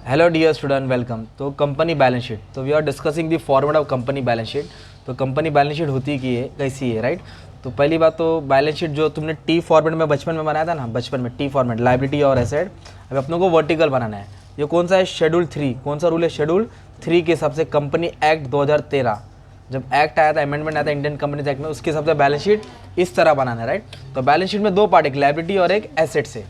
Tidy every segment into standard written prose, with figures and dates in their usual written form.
Hello dear student, welcome. तो company balance sheet, तो we are discussing the format of company balance sheet. तो company balance sheet होती की है, कैसी है, राइट। तो पहली बात तो बैलेंस शीट जो तुमने टी फॉर्मेट में बचपन में बनाया था ना, बचपन में टी फॉर्मेट, लायबिलिटी और एसेट। अब अपनों को वर्टिकल बनाना है। ये कौन सा है? शेड्यूल 3। कौन सा रूल है? शेड्यूल 3 के हिसाब से कंपनी एक्ट 2013, जब एक्ट आया था, अमेंडमेंट आया था इंडियन कंपनीज एक्ट में, उसके हिसाब से बैलेंस शीट इस तरह बनाना है, राइट। तो बैलेंस शीट में दो पार्ट, एक लायबिलिटी और एक एसेट्स है।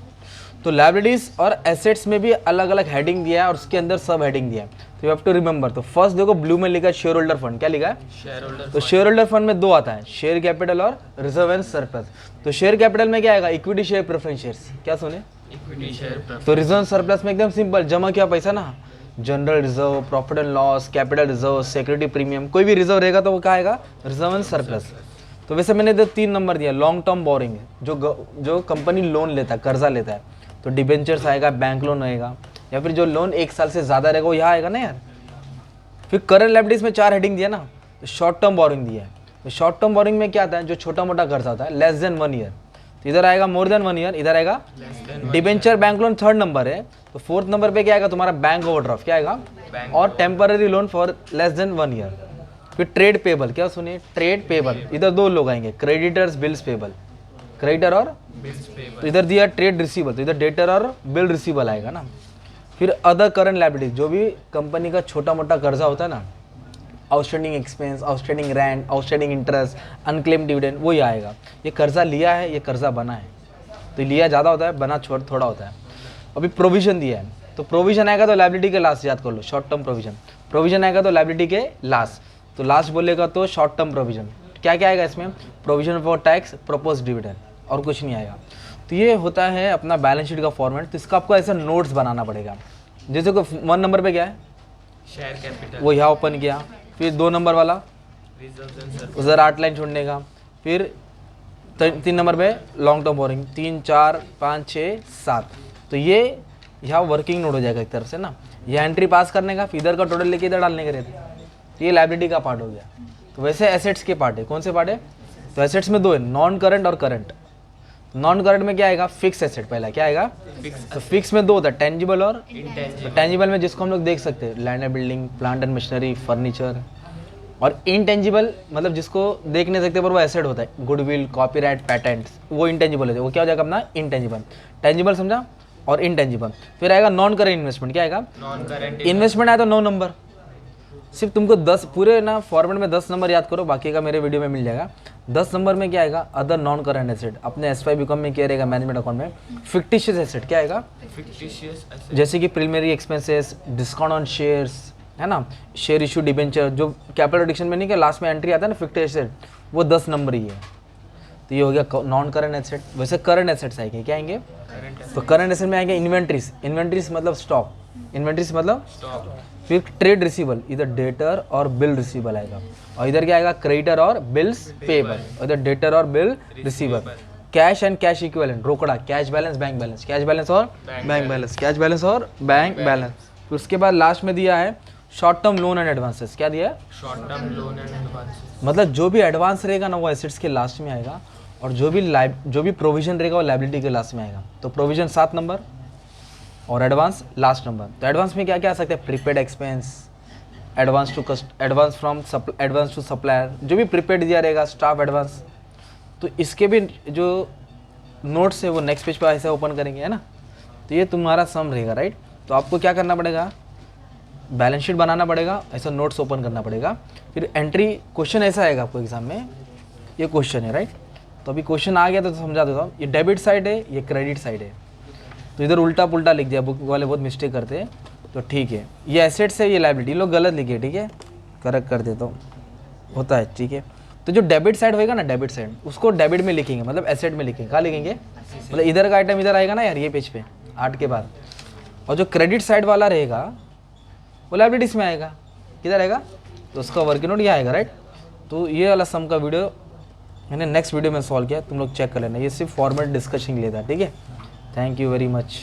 तो लायबिलिटीज और एसेट्स में भी अलग अलग हेडिंग दिया है और उसके अंदर सब हेडिंग दिया है। तो यू हैव टू रिमेंबर। तो फर्स्ट देखो, ब्लू में लिखा है शेयर होल्डर फंड। क्या लिखा है? Share holder. तो शेयर होल्डर फंड में दो आता है, शेयर कैपिटल और रिजर्व एंड सरप्लस। तो शेयर कैपिटल में क्या आएगा? Equity share preference shares. क्या सुने? Equity share. तो रिजर्व सरप्लस में एकदम सिंपल, जमा किया पैसा ना, general reserve, profit and loss, capital reserve, security premium, कोई भी रिजर्व रहेगा तो वो क्या आएगा? Reserve and surplus. तो वैसे मैंने 3 नंबर दिया। लॉन्ग टर्म बोरिंग, जो कंपनी लोन लेता है, कर्जा लेता है, तो डिबेंचर्स आएगा, बैंक लोन आएगा, या फिर जो लोन 1 साल से ज़्यादा रहेगा वो यहाँ आएगा ना यार। फिर करंट लायबिलिटीज में 4 हेडिंग दिया ना, तो शॉर्ट टर्म बोरिंग दिया है। तो शॉर्ट टर्म बोरिंग में क्या आता है? जो छोटा मोटा कर्जा होता है, लेस देन 1 ईयर, तो इधर आएगा मोर देन 1 ईयर, इधर आएगा debenture. Bank loan 3rd number है, तो 4th नंबर पे क्या आएगा? तुम्हारा बैंक ओवरड्राफ्ट। क्या आएगा? और temporary loan for less than 1 year. फिर ट्रेड पेबल। क्या सुनिए? Trade payable. इधर 2 लोग आएंगे, क्रेडिटर्स, बिल्स पेबल, क्रेडिटर और तो इधर दिया ट्रेड रिसीबल, तो इधर डेटर और बिल रिसीबल आएगा ना। फिर अदर करंट लायबिलिटीज, जो भी कंपनी का छोटा मोटा कर्जा होता है ना, outstanding expense, outstanding rent, outstanding interest, unclaim dividend, वो ही आएगा। ये कर्जा लिया है, ये कर्जा बना है, तो लिया ज़्यादा होता है, बना थोड़ा होता है। अभी प्रोविजन दिया है, तो प्रोविजन आएगा तो लायबिलिटी के लास्ट, याद कर लो, शॉर्ट टर्म प्रोविजन। प्रोविजन आएगा तो लायबिलिटी के लास्ट, तो लास्ट बोलेगा तो शॉर्ट टर्म प्रोविजन। क्या क्या आएगा इसमें? Provision for tax, propose dividend, और कुछ नहीं आएगा। तो ये होता है अपना बैलेंस शीट का फॉर्मेट। तो इसका आपको ऐसा नोट्स बनाना पड़ेगा। जैसे को 1 नंबर पे क्या है? शेयर कैपिटल, वो यहाँ ओपन किया। फिर 2 नंबर वाला उधर 8 लाइन छोड़ने का। फिर 3 नंबर पे लॉन्ग टर्म बोरिंग, 3, 4, 5, 6, 7। तो ये यहाँ वर्किंग नोट हो जाएगा एक तरफ से ना, ये एंट्री पास करने का, फिर इधर का टोटल लेके इधर डालने के रहते। तो ये लायबिलिटी का पार्ट हो गया। तो वैसे एसेट्स के पार्ट है, कौन से पार्ट है? तो एसेट्स में 2 है, नॉन करंट और करंट। नॉन करंट में क्या आएगा? फिक्स एसेट पहला। क्या आएगा? तो फिक्स में 2 होता है, टेंजिबल और इंटेंजिबल। टेंजिबल में जिसको हम लोग देख सकते हैं, land and building, plant and machinery, furniture. और इनटेंजिबल मतलब जिसको देख नहीं सकते पर वो एसेट होता है, गुडविल, कॉपीराइट, पैटेंट्स, वो इनटेंजिबल है। वो क्या हो जाएगा अपना? इनटेंजिबल। टेंजिबल समझा? और इनटेंजिबल। फिर आएगा नॉन करंट इन्वेस्टमेंट। क्या आएगा? नॉन करंट इन्वेस्टमेंट आया तो 9 नंबर। सिर्फ तुमको 10 पूरे ना फॉर्मेट में 10 नंबर याद करो, बाकी का मेरे वीडियो में मिल जाएगा। 10 नंबर में क्या आएगा? Other non current asset. अपने एस वाई बीकॉम में क्या रहेगा? मैनेजमेंट अकाउंट में फिक्टिशियस एसेट। क्या आएगा? फिक्टिशियस एसेट, जैसे कि preliminary expenses, discount on shares, है ना, शेयर इशू, डिबेंचर, जो कैपिटल एडिक्शन में नहीं क्या लास्ट में एंट्री आता है ना, फिक्टिशियस एसेट, वो 10 नंबर ही है। तो ये हो गया नॉन करंट एसेट। वैसे करंट एसेट्स आएंगे, क्या आएंगे? तो करंट एसेट में आएंगे इन्वेंट्रीज। इन्वेंट्रीज मतलब स्टॉक, इन्वेंट्रीज मतलब स्टॉक। फिर ट्रेड रिसीबल, इधर डेटर और बिल रिसीबल आएगा, और इधर क्या आएगा? क्रेडिटर और बिल्स पेबल, और इधर डेटर और bill receivable. Cash and cash equivalent, रोकड़ा, cash balance, bank balance, cash balance और बैंक बैलेंस, कैश बैलेंस और बैंक बैलेंस। फिर उसके बाद लास्ट में दिया है short term loan and advances. क्या दिया है? Short term loan and advances. मतलब जो भी एडवांस रहेगा ना वो एसेट्स के लास्ट में आएगा, और जो भी प्रोविजन रहेगा वो लायबिलिटी के लास्ट में आएगा। तो प्रोविजन 7 नंबर और एडवांस लास्ट नंबर। तो एडवांस में क्या क्या आ सकता है? Prepaid expense, advance to supplier, जो भी प्रीपेड दिया रहेगा, स्टाफ एडवांस। तो इसके भी जो नोट्स है वो नेक्स्ट पेज पर ऐसे ओपन करेंगे, है ना। तो ये तुम्हारा सम रहेगा, राइट। तो आपको क्या करना पड़ेगा? बैलेंस शीट बनाना पड़ेगा, ऐसा नोट्स ओपन करना पड़ेगा। फिर एंट्री क्वेश्चन ऐसा आएगा आपको एग्जाम में, ये क्वेश्चन है, राइट। तो अभी क्वेश्चन आ गया तो समझा देता हूँ। ये डेबिट साइड है, ये क्रेडिट साइड है, तो इधर उल्टा पुल्टा लिख दिया, बुक वाले बहुत मिस्टेक करते हैं। तो ठीक है, ये एसेट्स है, ये लायबिलिटी, लोग गलत लिखे, ठीक है, करेक्ट कर देता हूँ, होता है, ठीक है। तो जो डेबिट साइड होएगा ना, डेबिट साइड, उसको डेबिट में लिखेंगे, मतलब एसेट में लिखेंगे। कहाँ लिखेंगे? मतलब इधर का आइटम इधर आएगा ना यार, ये पेज पे 8 के बाद। और जो क्रेडिट साइड वाला रहेगा वो लायबिलिटीज में आएगा, किधर आएगा? तो उसका वर्किंग नोट ये आएगा, राइट। तो ये वाला सम का वीडियो मैंने नेक्स्ट वीडियो में सॉल्व किया, तुम लोग चेक कर लेना। ये सिर्फ फॉर्मेट डिस्कशन लेता है, ठीक है। Thank you very much.